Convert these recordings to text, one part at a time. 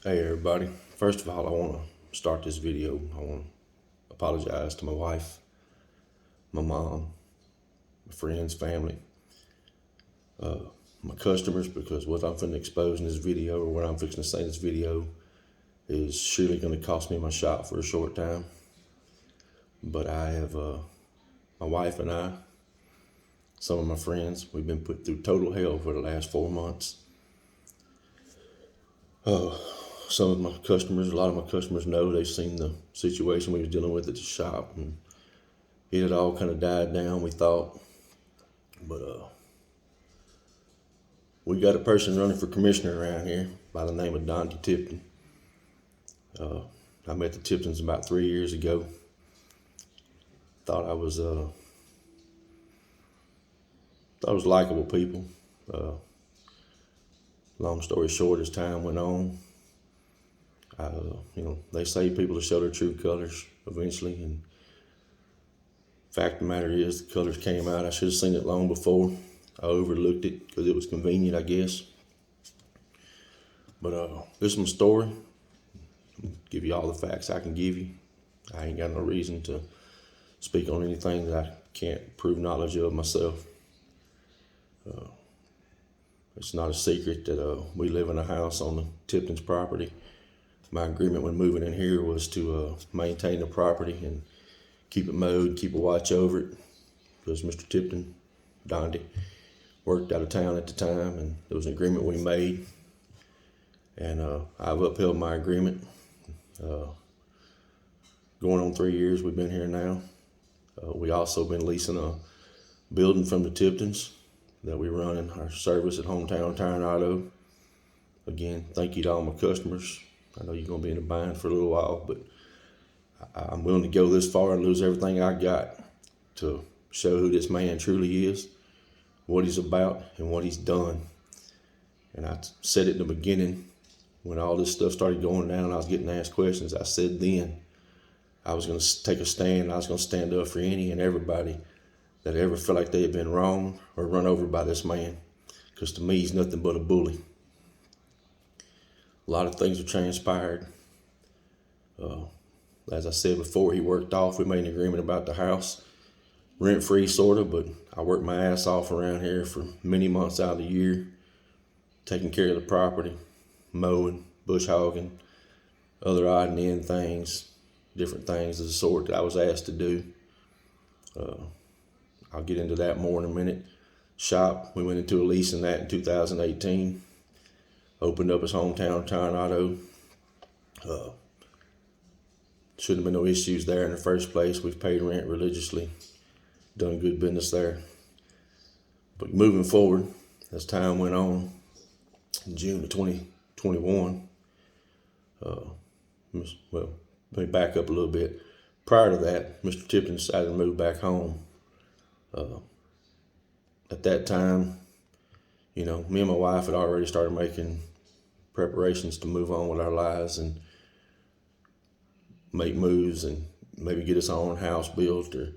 Hey everybody, first of all I want to start this video. I want to apologize to my wife, my mom, my friends, family, my customers, because what I'm finna expose in this video, or what I'm fixing to say in this video, is surely going to cost me my shop for a short time. But I have, my wife and I, some of my friends, we've been put through total hell for the last 4 months. Some of my customers, a lot of my customers know, they've seen the situation we was dealing with at the shop, and it had all kind of died down, we thought. But we got a person running for commissioner around here by the name of Donald Tipton. I met the Tiptons about 3 years ago. Thought I was likable people. Long story short, as time went on, they say people will show their true colors eventually, and fact of the matter is the colors came out. I should have seen it long before. I overlooked it because it was convenient, I guess. But this is my story. I'll give you all the facts I can give you. I ain't got no reason to speak on anything that I can't prove knowledge of myself. It's not a secret that we live in a house on the Tipton's property. My agreement when moving in here was to maintain the property and keep it mowed, keep a watch over it, because Mr. Tipton, Dondy, worked out of town at the time, and there was an agreement we made, and I've upheld my agreement. Going on 3 years we've been here now. We also been leasing a building from the Tiptons that we run in our service at Hometown Tire and Auto. Again, thank you to all my customers. I know you're going to be in a bind for a little while, but I'm willing to go this far and lose everything I got to show who this man truly is, what he's about, and what he's done. And I said it in the beginning when all this stuff started going down and I was getting asked questions. I said then I was going to take a stand. I was going to stand up for any and everybody that ever felt like they had been wronged or run over by this man, because to me he's nothing but a bully. A lot of things have transpired. As I said before, he worked off. We made an agreement about the house, rent-free sort of, but I worked my ass off around here for many months out of the year, taking care of the property, mowing, bush hogging, other odd and end things, different things of the sort that I was asked to do. I'll get into that more in a minute. Shop, we went into a lease in that in 2018. Opened up as Hometown Tire and Auto. Shouldn't have been no issues there in the first place. We've paid rent religiously, done good business there. But moving forward, as time went on, in June of 2021, well, let me back up a little bit. Prior to that, Mr. Tipton decided to move back home. At that time, me and my wife had already started making preparations to move on with our lives and make moves and maybe get us our own house built or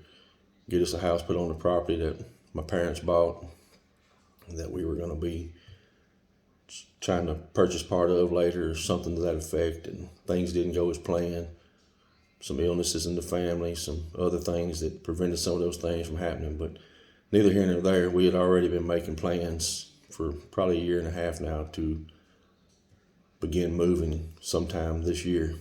get us a house put on the property that my parents bought that we were going to be trying to purchase part of later or something to that effect, and things didn't go as planned. Some illnesses in the family, some other things that prevented some of those things from happening, but neither here nor there. We had already been making plans for probably a year and a half now to begin moving sometime this year.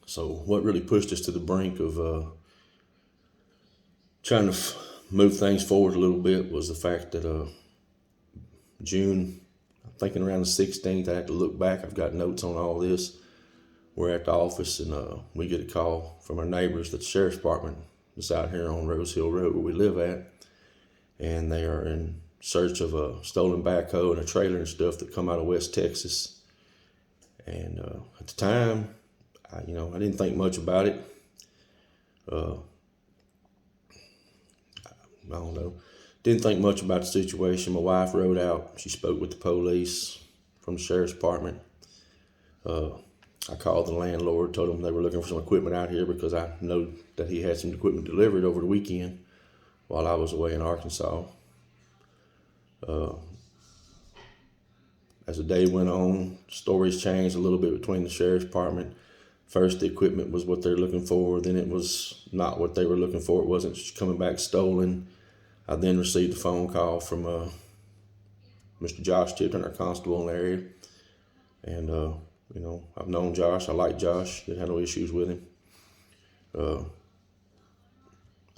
So what really pushed us to the brink of trying to move things forward a little bit was the fact that June, I'm thinking around the 16th, I had to look back. I've got notes on all this. We're at the office and we get a call from our neighbors that the sheriff's department is out here on Rose Hill Road where we live at, and they are in search of a stolen backhoe and a trailer and stuff that come out of West Texas. And at the time, I didn't think much about it. I don't know. Didn't think much about the situation. My wife rode out. She spoke with the police from the sheriff's department. I called the landlord, told him they were looking for some equipment out here because I know that he had some equipment delivered over the weekend while I was away in Arkansas. As the day went on, stories changed a little bit between the sheriff's department. First, the equipment was what they're looking for. Then it was not what they were looking for. It wasn't coming back stolen. I then received a phone call from Mr. Josh Tipton, our constable in the area. And, I've known Josh. I like Josh. Didn't have no issues with him.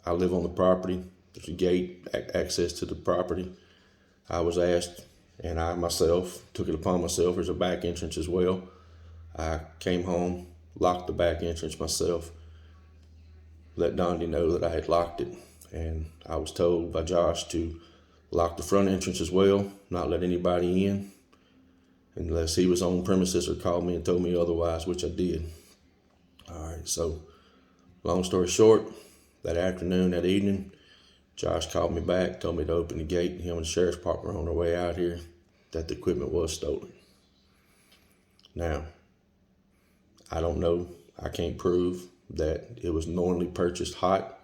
I live on the property. There's a gate, access to the property. I was asked, and I myself took it upon myself. There's a back entrance as well. I came home, locked the back entrance myself, let Donnie know that I had locked it. And I was told by Josh to lock the front entrance as well, not let anybody in, unless he was on premises or called me and told me otherwise, which I did. All right, so long story short, that afternoon, that evening, Josh called me back, told me to open the gate. Him and the sheriff's department were on their way out here, that the equipment was stolen. Now, I don't know, I can't prove that it was knowingly purchased hot.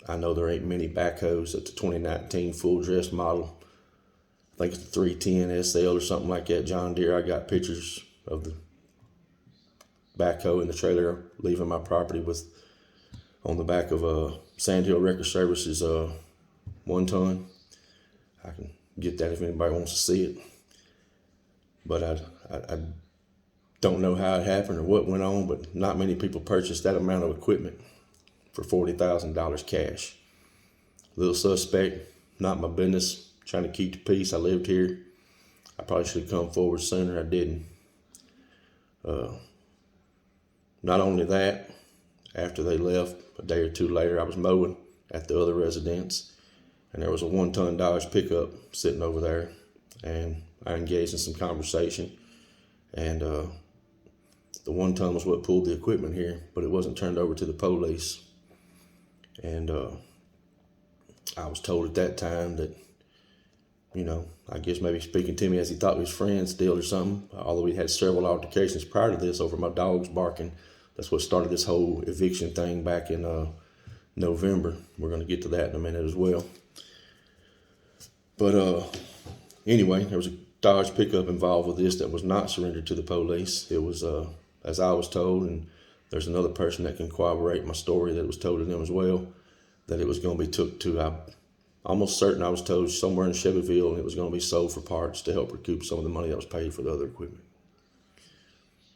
I know there ain't many backhoes at the 2019 full dress model. I think it's the 310 SL or something like that, John Deere. I got pictures of the backhoe in the trailer leaving my property with on the back of Sandhill Record Services 1 ton. I can get that if anybody wants to see it. But I don't know how it happened or what went on, but not many people purchased that amount of equipment for $40,000 cash. Little suspect, not my business, trying to keep the peace. I lived here. I probably should have come forward sooner. I didn't. Not only that, after they left, a day or two later, I was mowing at the other residence, and there was a 1 ton Dodge pickup sitting over there, and I engaged in some conversation, and the 1 ton was what pulled the equipment here, but it wasn't turned over to the police. And I was told at that time that, I guess maybe speaking to me as he thought he was friends still or something, although we had several altercations prior to this over my dogs barking. That's what started this whole eviction thing back in November. We're going to get to that in a minute as well. But anyway, there was a Dodge pickup involved with this that was not surrendered to the police. It was, as I was told, and there's another person that can corroborate my story that was told to them as well, that it was going to be took to, I'm almost certain I was told, somewhere in Shelbyville, and it was going to be sold for parts to help recoup some of the money that was paid for the other equipment.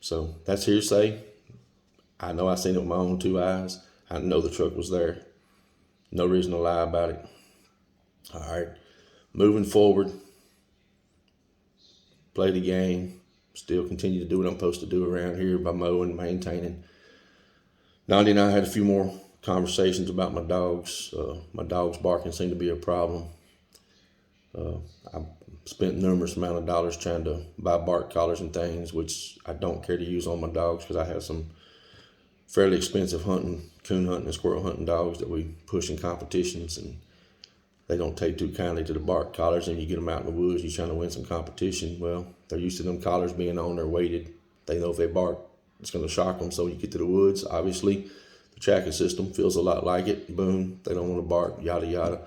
So that's hearsay. I know I seen it with my own 2 eyes. I know the truck was there. No reason to lie about it. All right, moving forward, play the game, still continue to do what I'm supposed to do around here by mowing and maintaining. Nandi and I had a few more conversations about my dogs. My dogs barking seemed to be a problem. I spent numerous amount of dollars trying to buy bark collars and things, which I don't care to use on my dogs because I have some fairly expensive coon hunting and squirrel hunting dogs that we push in competitions, and they don't take too kindly to the bark collars. And you get them out in the woods, you're trying to win some competition. Well, they're used to them collars being on, they're weighted. They know if they bark, it's going to shock them. So you get to the woods, obviously, the tracking system feels a lot like it. Boom, they don't want to bark, yada, yada.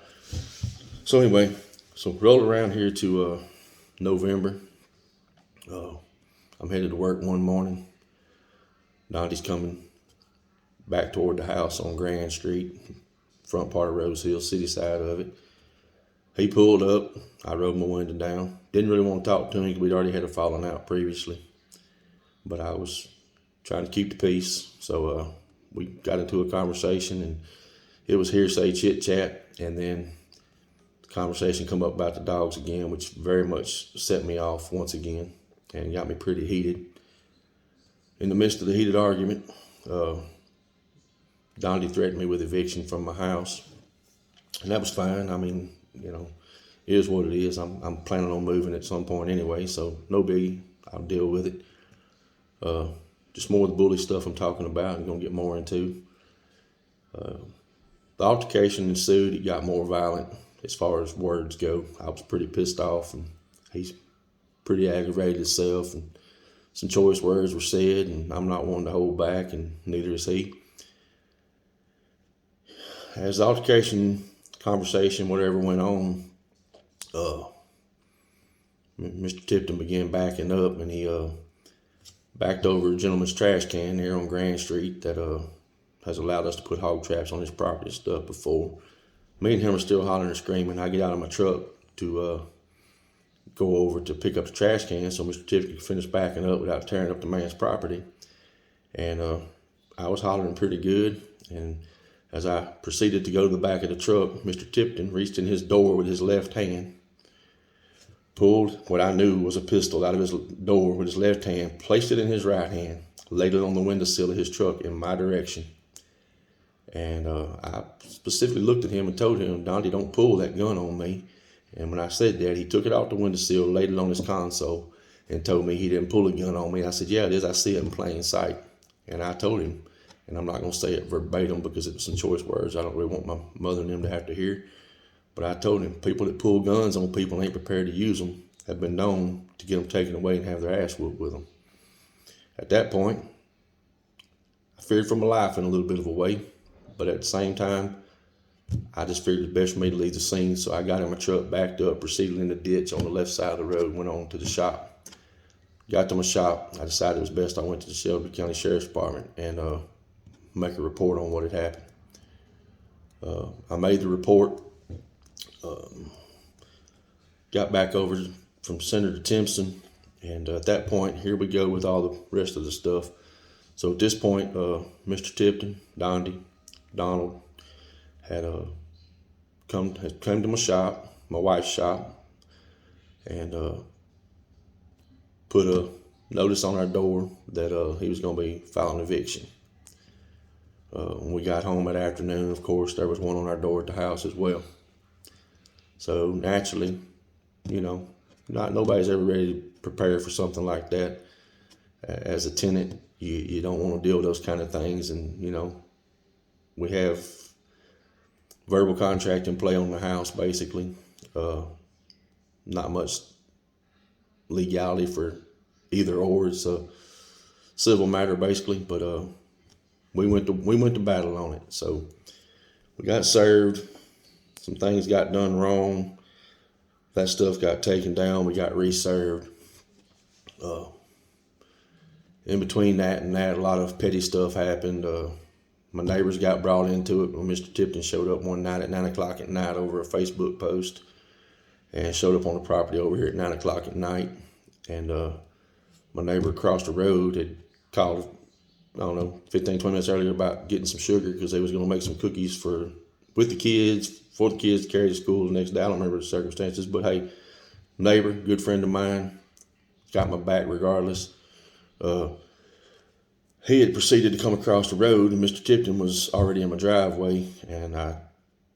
So anyway, so roll around here to November. I'm headed to work one morning. Nandi's coming back toward the house on Grand Street, front part of Rose Hill, city side of it. He pulled up. I rolled my window down. Didn't really want to talk to him because we'd already had a falling out previously. But I was trying to keep the peace. So we got into a conversation, and it was hearsay chit chat. And then the conversation come up about the dogs again, which very much set me off once again and got me pretty heated. In the midst of the heated argument, Donnie threatened me with eviction from my house, and that was fine. I mean, it is what it is. I'm planning on moving at some point anyway, so no biggie. I'll deal with it. Just more of the bully stuff I'm talking about and going to get more into. The altercation ensued. It got more violent as far as words go. I was pretty pissed off, and he's pretty aggravated himself, and some choice words were said, and I'm not one to hold back, and neither is he. As the altercation, conversation, whatever went on, Mr. Tipton began backing up, and he backed over a gentleman's trash can here on Grand Street that has allowed us to put hog traps on his property and stuff before. Me and him are still hollering and screaming. I get out of my truck to go over to pick up the trash can so Mr. Tipton could finish backing up without tearing up the man's property. And I was hollering pretty good. And as I proceeded to go to the back of the truck, Mr. Tipton reached in his door with his left hand, pulled what I knew was a pistol out of his door with his left hand, placed it in his right hand, laid it on the windowsill of his truck in my direction. And I specifically looked at him and told him, "Donnie, don't pull that gun on me." And when I said that, he took it off the windowsill, laid it on his console, and told me he didn't pull a gun on me. I said, "Yeah, it is. I see it in plain sight." And I told him, and I'm not going to say it verbatim because it was some choice words I don't really want my mother and them to have to hear. But I told him, people that pull guns on people and ain't prepared to use them have been known to get them taken away and have their ass whooped with them. At that point, I feared for my life in a little bit of a way. But at the same time, I just figured it best for me to leave the scene. So I got in my truck, backed up, proceeded in the ditch on the left side of the road, went on to the shop. Got to my shop. I decided it was best I went to the Shelby County Sheriff's Department and make a report on what had happened. I made the report. Got back over from Senator Timpson. And at that point, here we go with all the rest of the stuff. So at this point, Mr. Tipton, Donald had come to my shop, my wife's shop, and put a notice on our door that he was going to be filing eviction. When we got home that afternoon, of course, there was one on our door at the house as well. So naturally, nobody's ever ready to prepare for something like that. As a tenant, you don't want to deal with those kind of things, and we have verbal contract in play on the house, basically. Not much legality for either or. It's a civil matter, basically. But we went to battle on it. So we got served. Some things got done wrong. That stuff got taken down. We got reserved. In between that and that, a lot of petty stuff happened. My neighbors got brought into it when Mr. Tipton showed up one night at 9 o'clock at night over a Facebook post and showed up on the property over here at 9 o'clock at night. And my neighbor across the road had called, 15, 20 minutes earlier about getting some sugar because they was going to make some cookies for the kids to carry to school the next day. I don't remember the circumstances, but hey, neighbor, good friend of mine, got my back regardless. He had proceeded to come across the road, and Mr. Tipton was already in my driveway, and I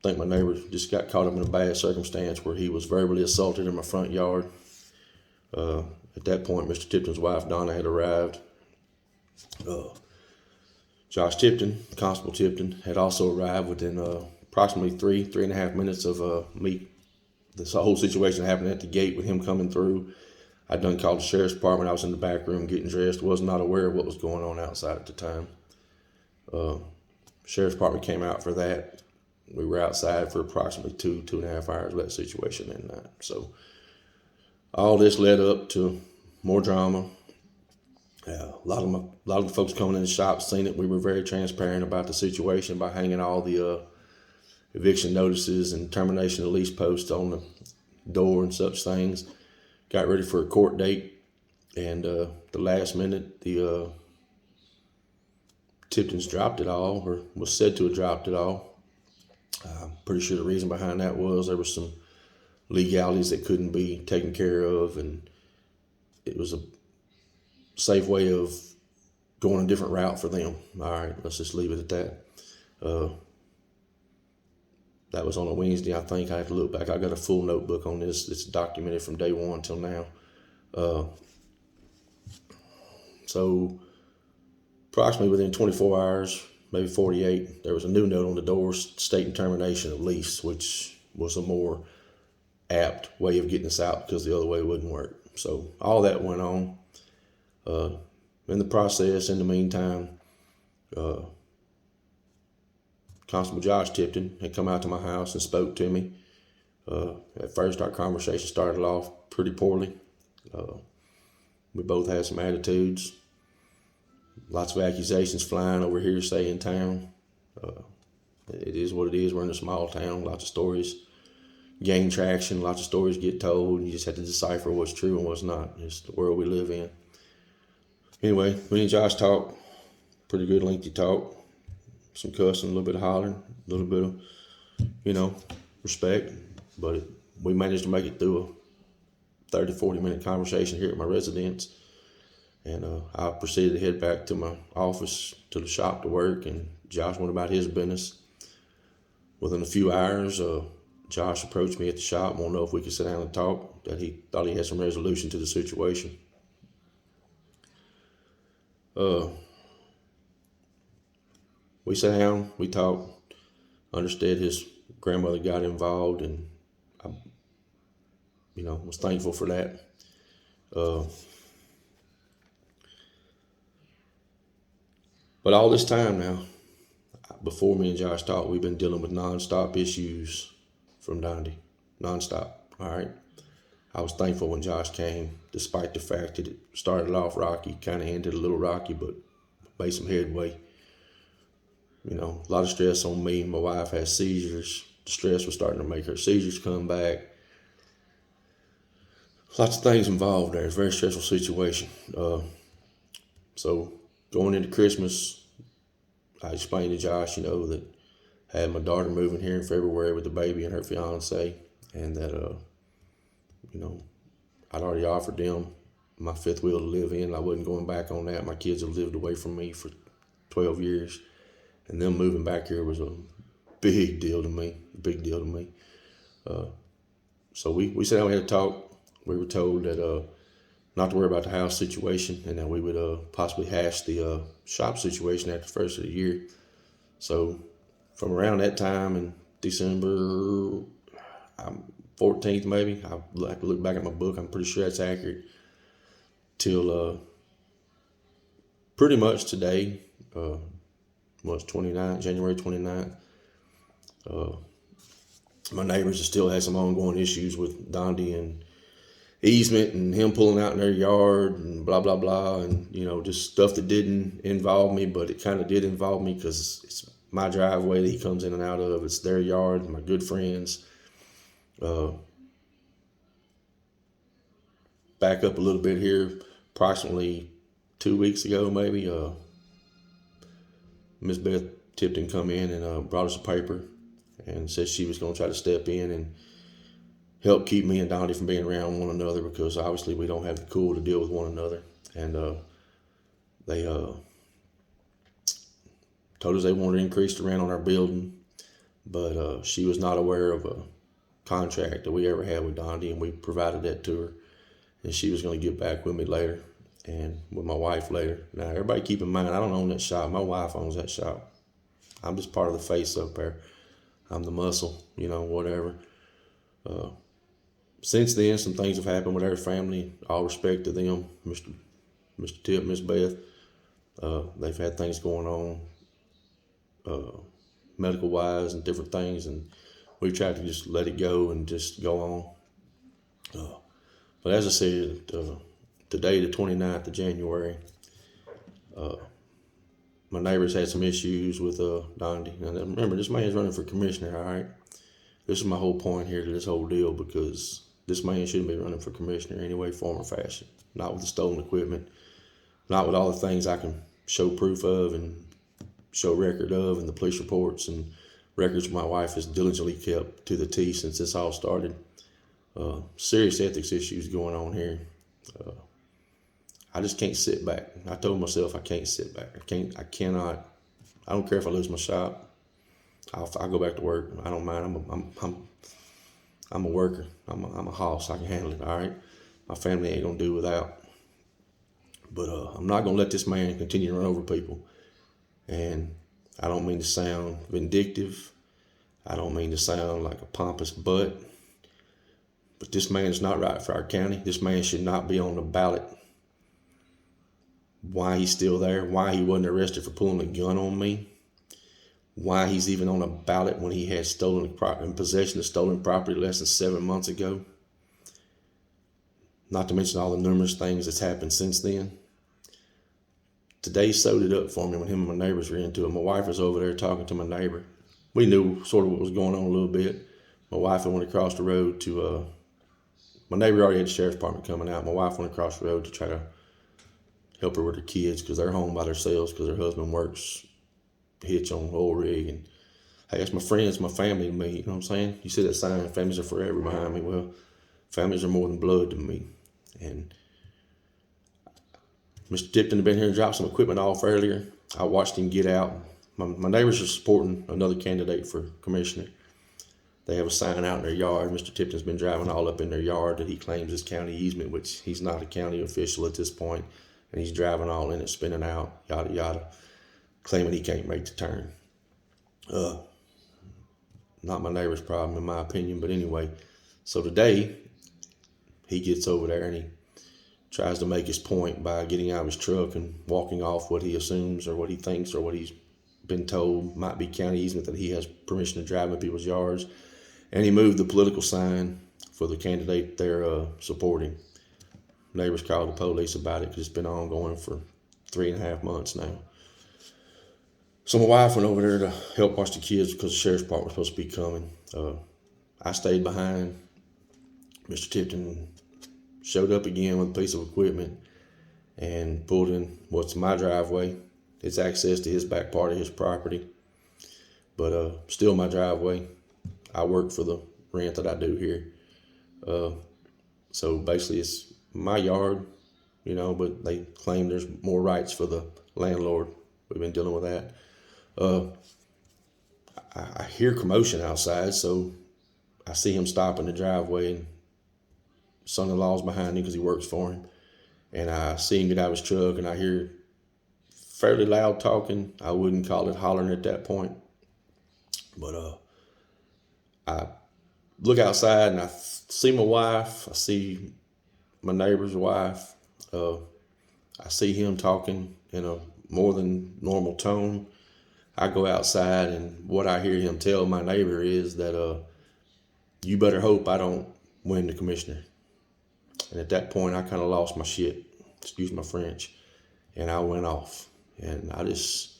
think my neighbor just got caught up in a bad circumstance where he was verbally assaulted in my front yard. At that point, Mr. Tipton's wife, Donna, had arrived. Josh Tipton, Constable Tipton, had also arrived within approximately 3.5 minutes of me. This whole situation happened at the gate with him coming through. I'd done called the Sheriff's Department. I was in the back room getting dressed. Was not aware of what was going on outside at the time. Sheriff's Department came out for that. We were outside for approximately 2.5 hours with that situation that night. So all this led up to more drama. A lot of the folks coming in the shop seen it. We were very transparent about the situation by hanging all the eviction notices and termination of lease posts on the door and such things. Got ready for a court date, and the last minute, the Tiptons dropped it all, or was said to have dropped it all. I'm pretty sure the reason behind that was there were some legalities that couldn't be taken care of, and it was a safe way of going a different route for them. All right, let's just leave it at that. That was on a Wednesday, I think. I have to look back. I got a full notebook on this. It's documented from day one till now. So approximately within 24 hours, maybe 48, there was a new note on the door stating termination of lease, which was a more apt way of getting us out because the other way wouldn't work. So all that went on. In the process, in the meantime, Constable Josh Tipton had come out to my house and spoke to me. At first, our conversation started off pretty poorly. We both had some attitudes. Lots of accusations flying over hearsay in town. It is what it is. We're in a small town. Lots of stories gain traction. Lots of stories get told. You just have to decipher what's true and what's not. It's the world we live in. Anyway, me and Josh talked. Pretty good lengthy talk. Some cussing, a little bit of hollering, a little bit of, respect. But we managed to make it through a 30, 40-minute conversation here at my residence. And I proceeded to head back to my office, to the shop to work, and Josh went about his business. Within a few hours, Josh approached me at the shop, wanted to know if we could sit down and talk, that he thought he had some resolution to the situation. We sat down, we talked, understood his grandmother got involved, and I, was thankful for that. But all this time now, before me and Josh talked, we've been dealing with nonstop issues from Donnie. Nonstop, all right? I was thankful when Josh came, despite the fact that it started off rocky, kind of ended a little rocky, but made some headway. A lot of stress on me. My wife has seizures. The stress was starting to make her seizures come back. Lots of things involved there. It's a very stressful situation. So going into Christmas, I explained to Josh, that I had my daughter moving here in February with the baby and her fiance, and that, I'd already offered them my fifth wheel to live in. I wasn't going back on that. My kids have lived away from me for 12 years, and them moving back here was a big deal to me, So we sat down, we had a talk. We were told that not to worry about the house situation, and that we would possibly hash the shop situation after the first of the year. So from around that time in December 14th, maybe, I have to look back at my book, I'm pretty sure that's accurate, till pretty much today, January 29th. My neighbors still had some ongoing issues with Dondi and easement and him pulling out in their yard and blah, blah, blah. And, just stuff that didn't involve me, but it kind of did involve me because it's my driveway that he comes in and out of. It's their yard, my good friends. Back up a little bit here, approximately 2 weeks ago, maybe, Miss Beth Tipton come in and brought us a paper and said she was going to try to step in and help keep me and Donnie from being around one another, because obviously we don't have the cool to deal with one another. And they told us they wanted to increase the rent on our building, but she was not aware of a contract that we ever had with Donnie, and we provided that to her. And she was going to get back with me later, and with my wife later. Now, everybody keep in mind, I don't own that shop. My wife owns that shop. I'm just part of the face up there. I'm the muscle, whatever. Since then, some things have happened with our family. All respect to them, Mr. Tip, Miss Beth. They've had things going on, medical-wise and different things, and we've tried to just let it go and just go on. But as I said, today, the 29th of January, my neighbors had some issues with Dondi. And remember, this man's running for commissioner, all right? This is my whole point here to this whole deal, because this man shouldn't be running for commissioner in any way, form, or fashion. Not with the stolen equipment, not with all the things I can show proof of and show record of, and the police reports and records my wife has diligently kept to the T since this all started. Serious ethics issues going on here. I just can't sit back. I told myself I can't sit back. I cannot. I don't care if I lose my shop. I'll go back to work. I don't mind. I'm a worker. I'm a hoss. I can handle it. All right. My family ain't gonna do without. But I'm not gonna let this man continue to run over people. And I don't mean to sound vindictive. I don't mean to sound like a pompous butt. But this man is not right for our county. This man should not be on the ballot. Why he's still there, why he wasn't arrested for pulling a gun on me, why he's even on a ballot when he had in possession of stolen property less than 7 months ago. not to mention all the numerous things that's happened since then. Today sewed it up for me when him and my neighbors were into it. My wife was over there talking to my neighbor. We knew sort of what was going on a little bit. My wife went across the road to, my neighbor already had the sheriff's department coming out. My wife went across the road to try to help her with her kids because they're home by themselves because her husband works hitch on oil rig. And hey, that's my friends, my family to me. You know what I'm saying? You see that sign, families are forever behind me. Well, families are more than blood to me. And Mr. Tipton had been here and dropped some equipment off earlier. I watched him get out. My neighbors are supporting another candidate for commissioner. They have a sign out in their yard. Mr. Tipton's been driving all up in their yard that he claims is county easement, which he's not a county official at this point, and he's driving all in it, spinning out, yada, yada, claiming he can't make the turn. Not my neighbor's problem, in my opinion, but anyway. So today, he gets over there and he tries to make his point by getting out of his truck and walking off what he assumes or what he thinks or what he's been told might be county easement that he has permission to drive in people's yards. And he moved the political sign for the candidate they're supporting. Neighbors called the police about it because it's been ongoing for 3.5 months now. So my wife went over there to help watch the kids because the sheriff's department was supposed to be coming. I stayed behind. Mr. Tipton showed up again with a piece of equipment and pulled in what's my driveway. It's access to his back part of his property, but still my driveway. I work for the rent that I do here. So basically it's my yard, you know, but they claim there's more rights for the landlord. We've been dealing with that. I hear commotion outside, so I see him stop in the driveway, and son-in-law's behind him because he works for him. And I see him get out of his truck, and I hear fairly loud talking. I wouldn't call it hollering at that point. But I look outside, and I see my wife. I see my neighbor's wife. I see him talking in a more than normal tone. I go outside, and what I hear him tell my neighbor is that you better hope I don't win the commissioner. And at that point, I kind of lost my shit, excuse my French, and I went off. And I just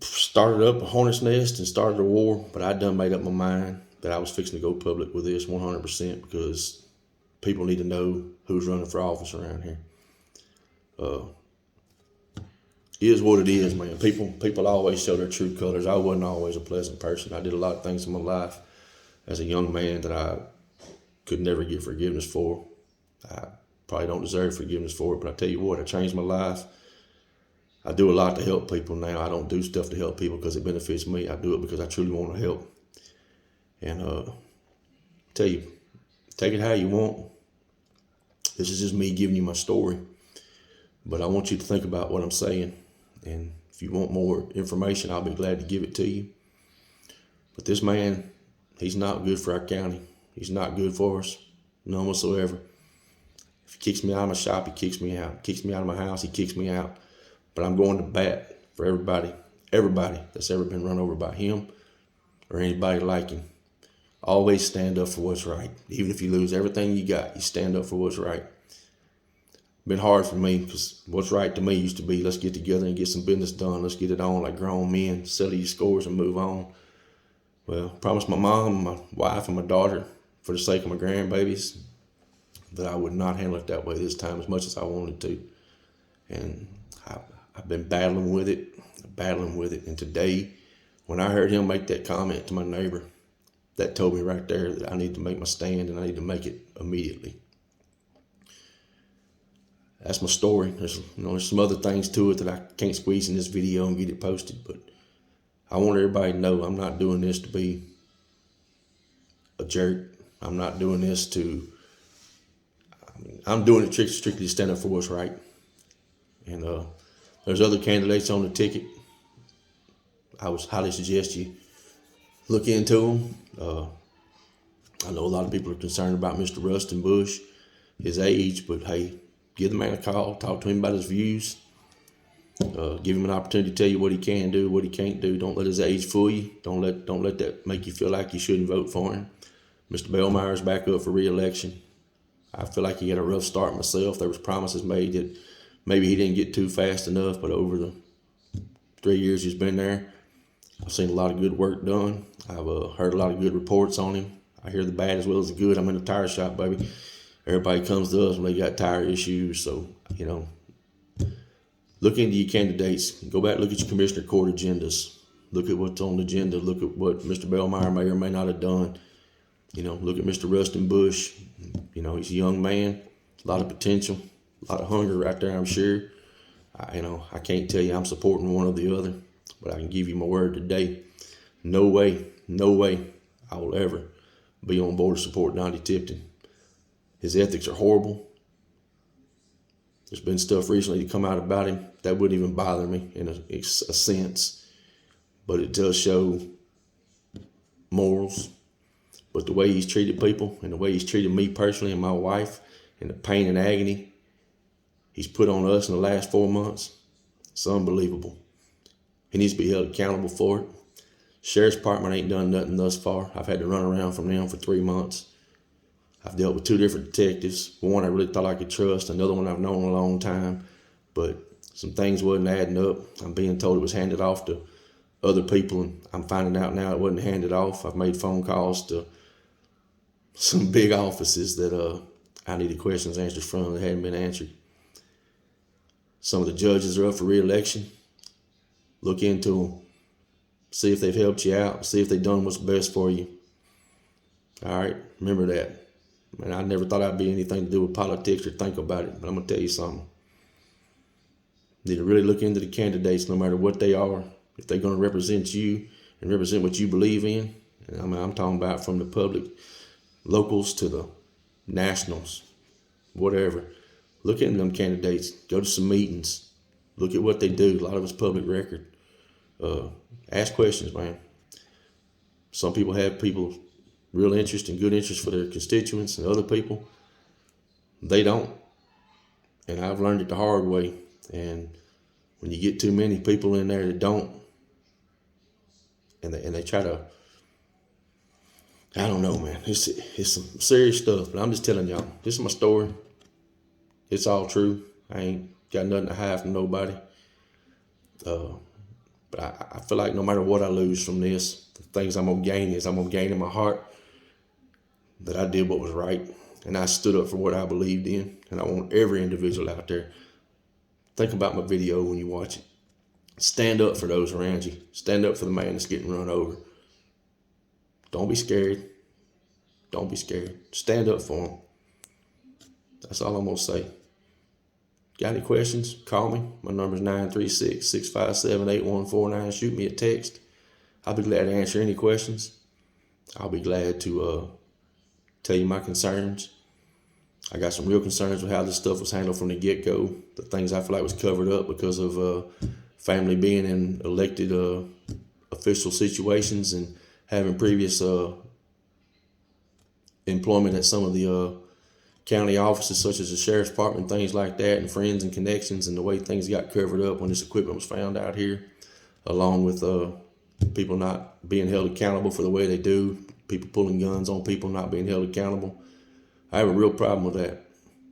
started up a hornet's nest and started a war, but I done made up my mind that I was fixing to go public with this 100% because people need to know who's running for office around here. Is what it is, man. People always show their true colors. I wasn't always a pleasant person. I did a lot of things in my life as a young man that I could never get forgiveness for. I probably don't deserve forgiveness for it, but I tell you what, I changed my life. I do a lot to help people now. I don't do stuff to help people because it benefits me. I do it because I truly want to help. And tell you, take it how you want. This is just me giving you my story. But I want you to think about what I'm saying. And if you want more information, I'll be glad to give it to you. But this man, he's not good for our county. He's not good for us, none whatsoever. If he kicks me out of my shop, he kicks me out. Kicks me out of my house, he kicks me out. But I'm going to bat for everybody that's ever been run over by him or anybody like him. Always stand up for what's right. Even if you lose everything you got, you stand up for what's right. Been hard for me because what's right to me used to be let's get together and get some business done. Let's get it on like grown men, settle your scores and move on. Well, promised my mom, my wife, and my daughter for the sake of my grandbabies that I would not handle it that way this time as much as I wanted to. And I've been battling with it. And today, when I heard him make that comment to my neighbor, that told me right there that I need to make my stand and I need to make it immediately. That's my story. There's some other things to it that I can't squeeze in this video and get it posted, but I want everybody to know I'm not doing this to be a jerk. I'm not doing this I'm doing it strictly to stand up for what's right. And there's other candidates on the ticket. I would highly suggest you look into them. I know a lot of people are concerned about Mr. Rustin Bush, his age, but hey, give the man a call, talk to him about his views, give him an opportunity to tell you what he can do, what he can't do. Don't let his age fool you. Don't let that make you feel like you shouldn't vote for him. Mr. Bellmeyer's back up for re-election. I feel like he had a rough start myself. There was promises made that maybe he didn't get too fast enough, but over the 3 years he's been there, I've seen a lot of good work done. I've heard a lot of good reports on him. I hear the bad as well as the good. I'm in the tire shop, baby. Everybody comes to us when they got tire issues. So, look into your candidates. Go back, look at your commissioner court agendas. Look at what's on the agenda. Look at what Mr. Bellmeyer may or may not have done. Look at Mr. Rustin Bush. He's a young man, a lot of potential, a lot of hunger right there, I'm sure. I can't tell you I'm supporting one or the other, but I can give you my word today. No way I will ever be on board to support Donald Tipton. His ethics are horrible. There's been stuff recently to come out about him that wouldn't even bother me in a sense, but it does show morals. But the way he's treated people and the way he's treated me personally and my wife and the pain and agony he's put on us in the last 4 months, it's unbelievable. He needs to be held accountable for it. Sheriff's Department ain't done nothing thus far. I've had to run around from them for 3 months. I've dealt with 2 different detectives. One I really thought I could trust, another one I've known a long time, but some things wasn't adding up. I'm being told it was handed off to other people, and I'm finding out now it wasn't handed off. I've made phone calls to some big offices that I needed questions answered from that hadn't been answered. Some of the judges are up for re-election. Look into them. See if they've helped you out. See if they've done what's best for you. All right, remember that. Man, I never thought I'd be anything to do with politics or think about it, but I'm going to tell you something. You need to really look into the candidates no matter what they are. If they're going to represent you and represent what you believe in, and I'm talking about from the public, locals to the nationals, whatever. Look into them candidates. Go to some meetings. Look at what they do. A lot of it's public record. Ask questions, man. Some people have real interest and good interest for their constituents, and other people, they don't. And I've learned it the hard way. And when you get too many people in there that don't, and they try to, I don't know, man. It's some serious stuff, but I'm just telling y'all. This is my story. It's all true. I ain't got nothing to hide from nobody. But I feel like no matter what I lose from this, the things I'm going to gain is I'm going to gain in my heart that I did what was right. And I stood up for what I believed in. And I want every individual out there, think about my video when you watch it. Stand up for those around you. Stand up for the man that's getting run over. Don't be scared. Don't be scared. Stand up for him. That's all I'm going to say. Got any questions? Call me. My number is 936-657-8149. Shoot me a text. I'll be glad to answer any questions. I'll be glad to tell you my concerns. I got some real concerns with how this stuff was handled from the get-go. The things I feel like was covered up because of family being in elected official situations and having previous employment at some of the county offices, such as the sheriff's department, things like that, and friends and connections, and the way things got covered up when this equipment was found out here, along with people not being held accountable for the way they do, people pulling guns on people not being held accountable. I have a real problem with that.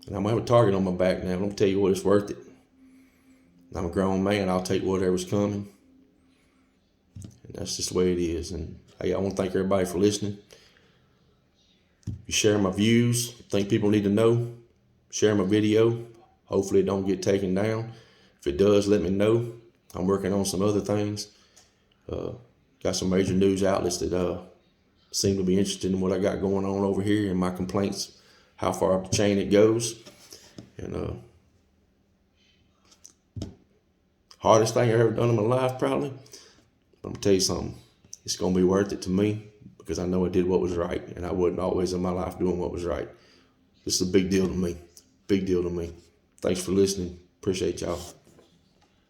And I'm going to have a target on my back now. I'm going to tell you what, it's worth it. I'm a grown man. I'll take whatever's coming. And that's just the way it is. And hey, I want to thank everybody for listening. You share my views, think people need to know, share my video. Hopefully it don't get taken down. If it does, let me know. I'm working on some other things. Got some major news outlets that seem to be interested in what I got going on over here and my complaints, how far up the chain it goes. And hardest thing I've ever done in my life, probably. But I'm going to tell you something. It's going to be worth it to me, because I know I did what was right, and I wasn't always in my life doing what was right. This is a big deal to me. Big deal to me. Thanks for listening. Appreciate y'all.